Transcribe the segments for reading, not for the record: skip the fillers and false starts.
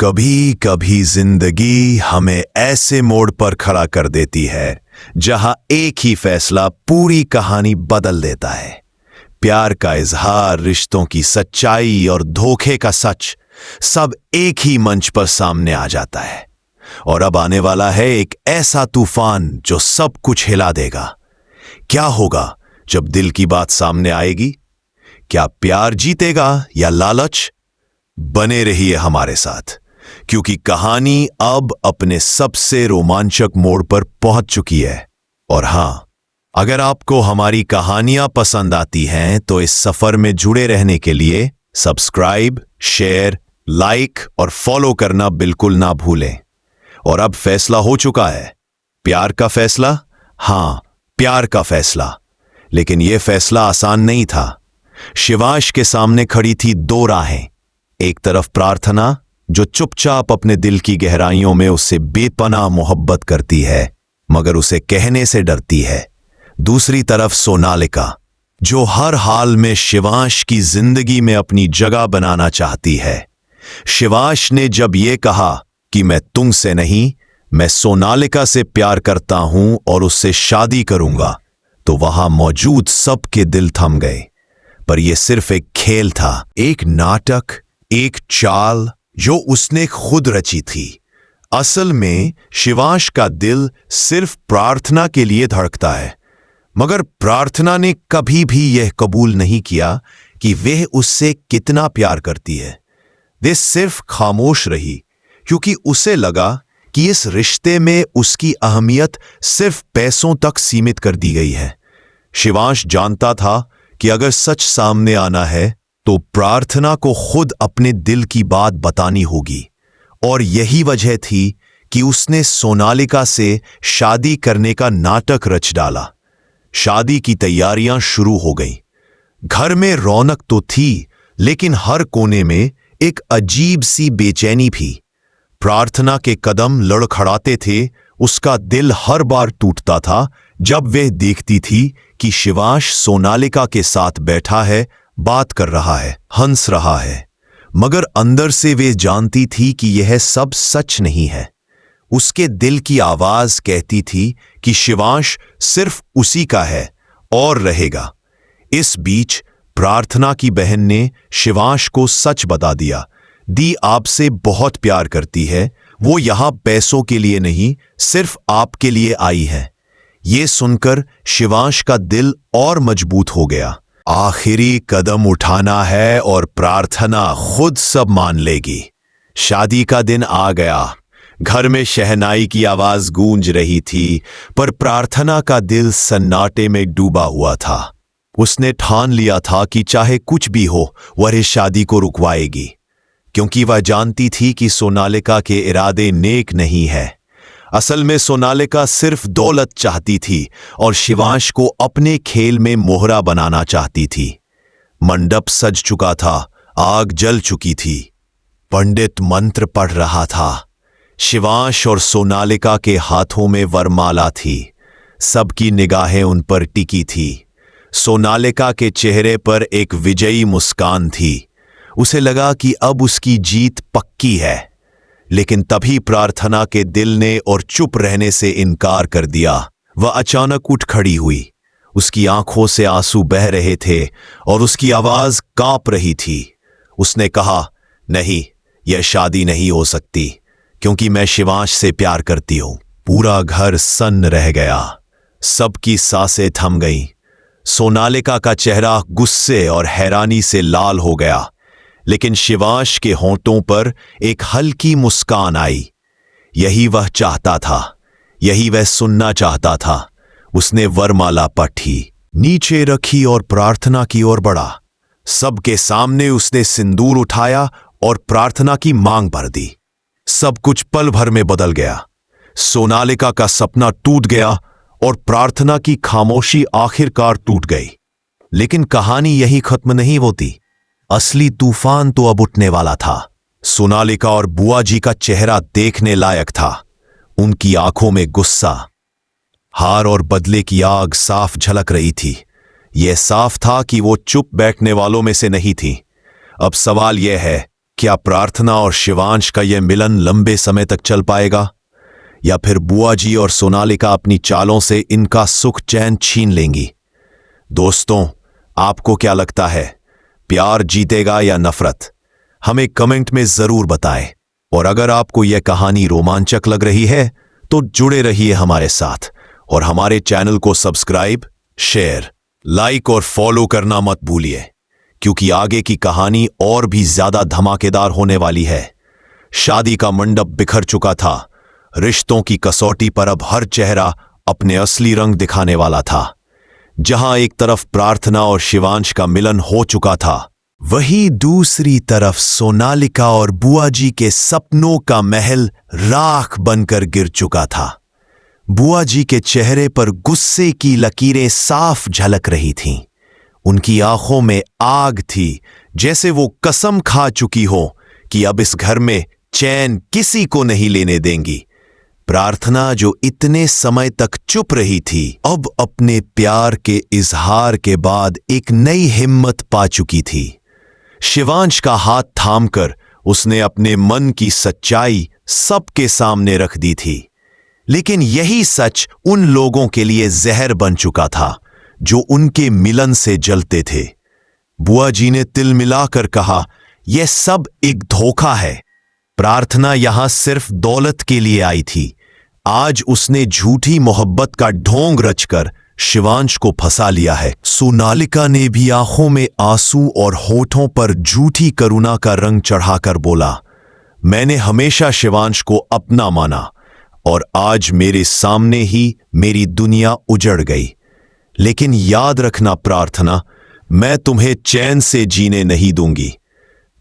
कभी कभी जिंदगी हमें ऐसे मोड़ पर खड़ा कर देती है जहां एक ही फैसला पूरी कहानी बदल देता है। प्यार का इजहार, रिश्तों की सच्चाई और धोखे का सच सब एक ही मंच पर सामने आ जाता है। और अब आने वाला है एक ऐसा तूफान जो सब कुछ हिला देगा। क्या होगा जब दिल की बात सामने आएगी? क्या प्यार जीतेगा या लालच? बने रहिए हमारे साथ, क्योंकि कहानी अब अपने सबसे रोमांचक मोड़ पर पहुंच चुकी है। और हां, अगर आपको हमारी कहानियां पसंद आती हैं तो इस सफर में जुड़े रहने के लिए सब्सक्राइब, शेयर, लाइक और फॉलो करना बिल्कुल ना भूलें। और अब फैसला हो चुका है। प्यार का फैसला। हां, प्यार का फैसला। लेकिन यह फैसला आसान नहीं था। शिवांश के सामने खड़ी थी दो राहें। एक तरफ प्रार्थना, जो चुपचाप अपने दिल की गहराइयों में उससे बेपनाह मोहब्बत करती है मगर उसे कहने से डरती है। दूसरी तरफ सोनालिका, जो हर हाल में शिवांश की जिंदगी में अपनी जगह बनाना चाहती है। शिवांश ने जब यह कहा कि मैं तुमसे नहीं, मैं सोनालिका से प्यार करता हूं और उससे शादी करूंगा, तो वहां मौजूद सबके दिल थम गए। पर यह सिर्फ एक खेल था, एक नाटक, एक चाल जो उसने खुद रची थी। असल में शिवांश का दिल सिर्फ प्रार्थना के लिए धड़कता है, मगर प्रार्थना ने कभी भी यह कबूल नहीं किया कि वह उससे कितना प्यार करती है। वह सिर्फ खामोश रही, क्योंकि उसे लगा कि इस रिश्ते में उसकी अहमियत सिर्फ पैसों तक सीमित कर दी गई है। शिवांश जानता था कि अगर सच सामने आना है तो प्रार्थना को खुद अपने दिल की बात बतानी होगी। और यही वजह थी कि उसने सोनालिका से शादी करने का नाटक रच डाला। शादी की तैयारियां शुरू हो गईं। घर में रौनक तो थी, लेकिन हर कोने में एक अजीब सी बेचैनी भी। प्रार्थना के कदम लड़खड़ाते थे, उसका दिल हर बार टूटता था जब वह देखती थी कि शिवांश सोनालिका के साथ बैठा है, बात कर रहा है, हंस रहा है। मगर अंदर से वे जानती थी कि यह सब सच नहीं है। उसके दिल की आवाज कहती थी कि शिवांश सिर्फ उसी का है और रहेगा। इस बीच प्रार्थना की बहन ने शिवांश को सच बता दिया। दी आपसे बहुत प्यार करती है, वो यहां पैसों के लिए नहीं, सिर्फ आपके लिए आई है। ये सुनकर शिवांश का दिल और मजबूत हो गया। आखिरी कदम उठाना है और प्रार्थना खुद सब मान लेगी। शादी का दिन आ गया। घर में शहनाई की आवाज गूंज रही थी, पर प्रार्थना का दिल सन्नाटे में डूबा हुआ था। उसने ठान लिया था कि चाहे कुछ भी हो, वह इस शादी को रुकवाएगी, क्योंकि वह जानती थी कि सोनालिका के इरादे नेक नहीं है। असल में सोनालिका सिर्फ दौलत चाहती थी और शिवांश को अपने खेल में मोहरा बनाना चाहती थी। मंडप सज चुका था, आग जल चुकी थी, पंडित मंत्र पढ़ रहा था। शिवांश और सोनालिका के हाथों में वरमाला थी। सबकी निगाहें उन पर टिकी थी। सोनालिका के चेहरे पर एक विजयी मुस्कान थी। उसे लगा कि अब उसकी जीत पक्की है। लेकिन तभी प्रार्थना के दिल ने और चुप रहने से इनकार कर दिया। वह अचानक उठ खड़ी हुई। उसकी आंखों से आंसू बह रहे थे और उसकी आवाज कांप रही थी। उसने कहा, नहीं, यह शादी नहीं हो सकती, क्योंकि मैं शिवांश से प्यार करती हूं। पूरा घर सन्न रह गया। सबकी सांसें थम गईं। सोनालिका का चेहरा गुस्से और हैरानी से लाल हो गया, लेकिन शिवांश के होंठों पर एक हल्की मुस्कान आई। यही वह चाहता था, यही वह सुनना चाहता था। उसने वरमाला पढ़ी, नीचे रखी और प्रार्थना की ओर बढ़ा। सबके सामने उसने सिंदूर उठाया और प्रार्थना की मांग भर दी। सब कुछ पल भर में बदल गया। सोनालिका का सपना टूट गया और प्रार्थना की खामोशी आखिरकार टूट गई। लेकिन कहानी यही खत्म नहीं होती। असली तूफान तो अब उठने वाला था। सोनालिका और बुआ जी का चेहरा देखने लायक था। उनकी आंखों में गुस्सा, हार और बदले की आग साफ झलक रही थी। यह साफ था कि वो चुप बैठने वालों में से नहीं थी। अब सवाल यह है क्या प्रार्थना और शिवांश का यह मिलन लंबे समय तक चल पाएगा, या फिर बुआ जी और सोनालिका अपनी चालों से इनका सुख चैन छीन लेंगी? दोस्तों, आपको क्या लगता है, प्यार जीतेगा या नफरत? हमें कमेंट में जरूर बताएं। और अगर आपको यह कहानी रोमांचक लग रही है तो जुड़े रहिए हमारे साथ और हमारे चैनल को सब्सक्राइब, शेयर, लाइक और फॉलो करना मत भूलिए, क्योंकि आगे की कहानी और भी ज्यादा धमाकेदार होने वाली है। शादी का मंडप बिखर चुका था। रिश्तों की कसौटी पर अब हर चेहरा अपने असली रंग दिखाने वाला था। जहां एक तरफ प्रार्थना और शिवांश का मिलन हो चुका था, वहीं दूसरी तरफ सोनालिका और बुआ जी के सपनों का महल राख बनकर गिर चुका था। बुआ जी के चेहरे पर गुस्से की लकीरें साफ झलक रही थीं। उनकी आंखों में आग थी, जैसे वो कसम खा चुकी हो कि अब इस घर में चैन किसी को नहीं लेने देंगी। प्रार्थना, जो इतने समय तक चुप रही थी, अब अपने प्यार के इजहार के बाद एक नई हिम्मत पा चुकी थी। शिवांश का हाथ थामकर उसने अपने मन की सच्चाई सबके सामने रख दी थी। लेकिन यही सच उन लोगों के लिए जहर बन चुका था जो उनके मिलन से जलते थे। बुआ जी ने तिल मिलाकर कहा, यह सब एक धोखा है। प्रार्थना यहां सिर्फ दौलत के लिए आई थी। आज उसने झूठी मोहब्बत का ढोंग रचकर शिवांश को फंसा लिया है। सोनालिका ने भी आंखों में आंसू और होठों पर झूठी करुणा का रंग चढ़ाकर बोला, मैंने हमेशा शिवांश को अपना माना और आज मेरे सामने ही मेरी दुनिया उजड़ गई। लेकिन याद रखना प्रार्थना, मैं तुम्हें चैन से जीने नहीं दूंगी।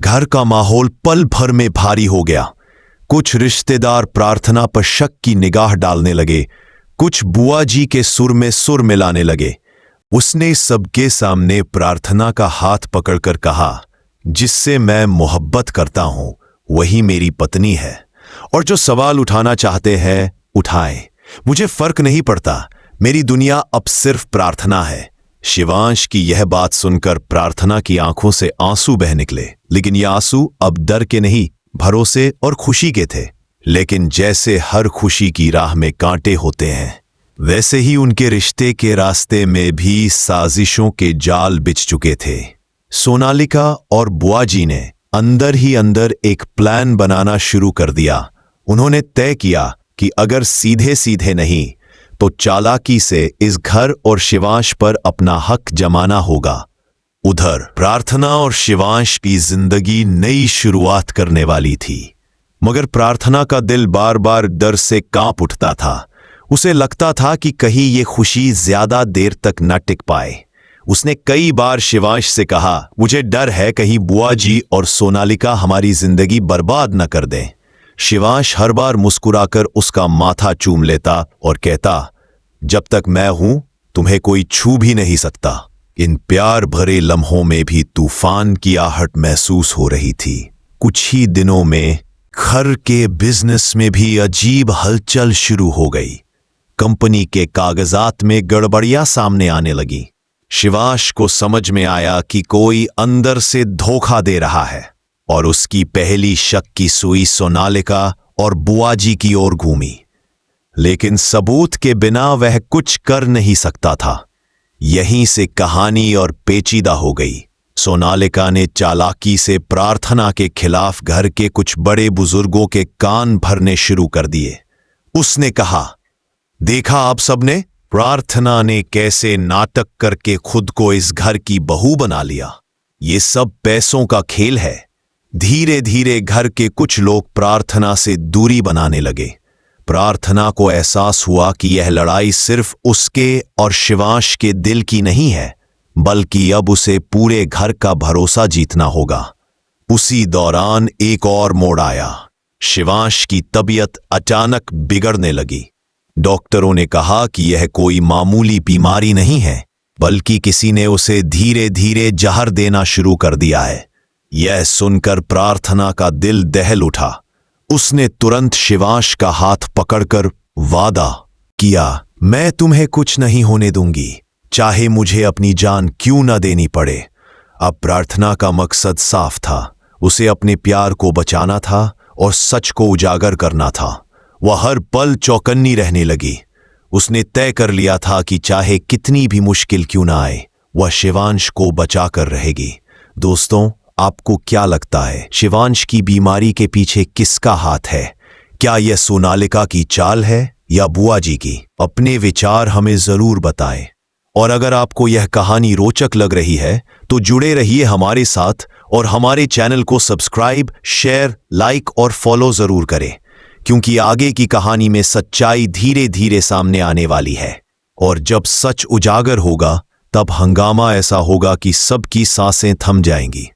घर का माहौल पल भर में भारी हो गया। कुछ रिश्तेदार प्रार्थना पर शक की निगाह डालने लगे, कुछ बुआ जी के सुर में सुर मिलाने लगे। उसने सबके सामने प्रार्थना का हाथ पकड़कर कहा, जिससे मैं मोहब्बत करता हूं वही मेरी पत्नी है, और जो सवाल उठाना चाहते हैं उठाएं। मुझे फर्क नहीं पड़ता, मेरी दुनिया अब सिर्फ प्रार्थना है। शिवांश की यह बात सुनकर प्रार्थना की आंखों से आंसू बह निकले, लेकिन ये आंसू अब डर के नहीं, भरोसे और खुशी के थे। लेकिन जैसे हर खुशी की राह में कांटे होते हैं, वैसे ही उनके रिश्ते के रास्ते में भी साजिशों के जाल बिछ चुके थे। सोनालिका और बुआ जी ने अंदर ही अंदर एक प्लान बनाना शुरू कर दिया। उन्होंने तय किया कि अगर सीधे सीधे नहीं तो चालाकी से इस घर और शिवांश पर अपना हक जमाना होगा। उधर प्रार्थना और शिवांश की जिंदगी नई शुरुआत करने वाली थी, मगर प्रार्थना का दिल बार बार डर से कांप उठता था। उसे लगता था कि कहीं ये खुशी ज्यादा देर तक न टिक पाए। उसने कई बार शिवांश से कहा, मुझे डर है कहीं बुआ जी और सोनालिका हमारी जिंदगी बर्बाद न कर दें। शिवांश हर बार मुस्कुराकर उसका माथा चूम लेता और कहता, जब तक मैं हूं तुम्हें कोई छू भी नहीं सकता। इन प्यार भरे लम्हों में भी तूफान की आहट महसूस हो रही थी। कुछ ही दिनों में घर के बिजनेस में भी अजीब हलचल शुरू हो गई। कंपनी के कागजात में गड़बड़ियां सामने आने लगी। शिवांश को समझ में आया कि कोई अंदर से धोखा दे रहा है, और उसकी पहली शक की सुई सोनालिका और बुआ जी की ओर घूमी। लेकिन सबूत के बिना वह कुछ कर नहीं सकता था। यहीं से कहानी और पेचीदा हो गई। सोनालिका ने चालाकी से प्रार्थना के खिलाफ घर के कुछ बड़े बुजुर्गों के कान भरने शुरू कर दिए। उसने कहा, देखा आप सबने, प्रार्थना ने कैसे नाटक करके खुद को इस घर की बहू बना लिया। ये सब पैसों का खेल है। धीरे धीरे घर के कुछ लोग प्रार्थना से दूरी बनाने लगे। प्रार्थना को एहसास हुआ कि यह लड़ाई सिर्फ उसके और शिवांश के दिल की नहीं है, बल्कि अब उसे पूरे घर का भरोसा जीतना होगा। उसी दौरान एक और मोड़ आया। शिवांश की तबीयत अचानक बिगड़ने लगी। डॉक्टरों ने कहा कि यह कोई मामूली बीमारी नहीं है, बल्कि किसी ने उसे धीरे धीरे जहर देना शुरू कर दिया है। यह सुनकर प्रार्थना का दिल दहल उठा। उसने तुरंत शिवांश का हाथ पकड़कर वादा किया, मैं तुम्हें कुछ नहीं होने दूंगी, चाहे मुझे अपनी जान क्यों न देनी पड़े। अब प्रार्थना का मकसद साफ था। उसे अपने प्यार को बचाना था और सच को उजागर करना था। वह हर पल चौकन्नी रहने लगी। उसने तय कर लिया था कि चाहे कितनी भी मुश्किल क्यों ना आए, वह शिवांश को बचा कर रहेगी। दोस्तों, आपको क्या लगता है, शिवांश की बीमारी के पीछे किसका हाथ है? क्या यह सोनालिका की चाल है या बुआ जी की? अपने विचार हमें जरूर बताएं। और अगर आपको यह कहानी रोचक लग रही है तो जुड़े रहिए हमारे साथ और हमारे चैनल को सब्सक्राइब, शेयर, लाइक और फॉलो जरूर करें, क्योंकि आगे की कहानी में सच्चाई धीरे धीरे सामने आने वाली है। और जब सच उजागर होगा तब हंगामा ऐसा होगा कि सबकी सांसें थम जाएंगी।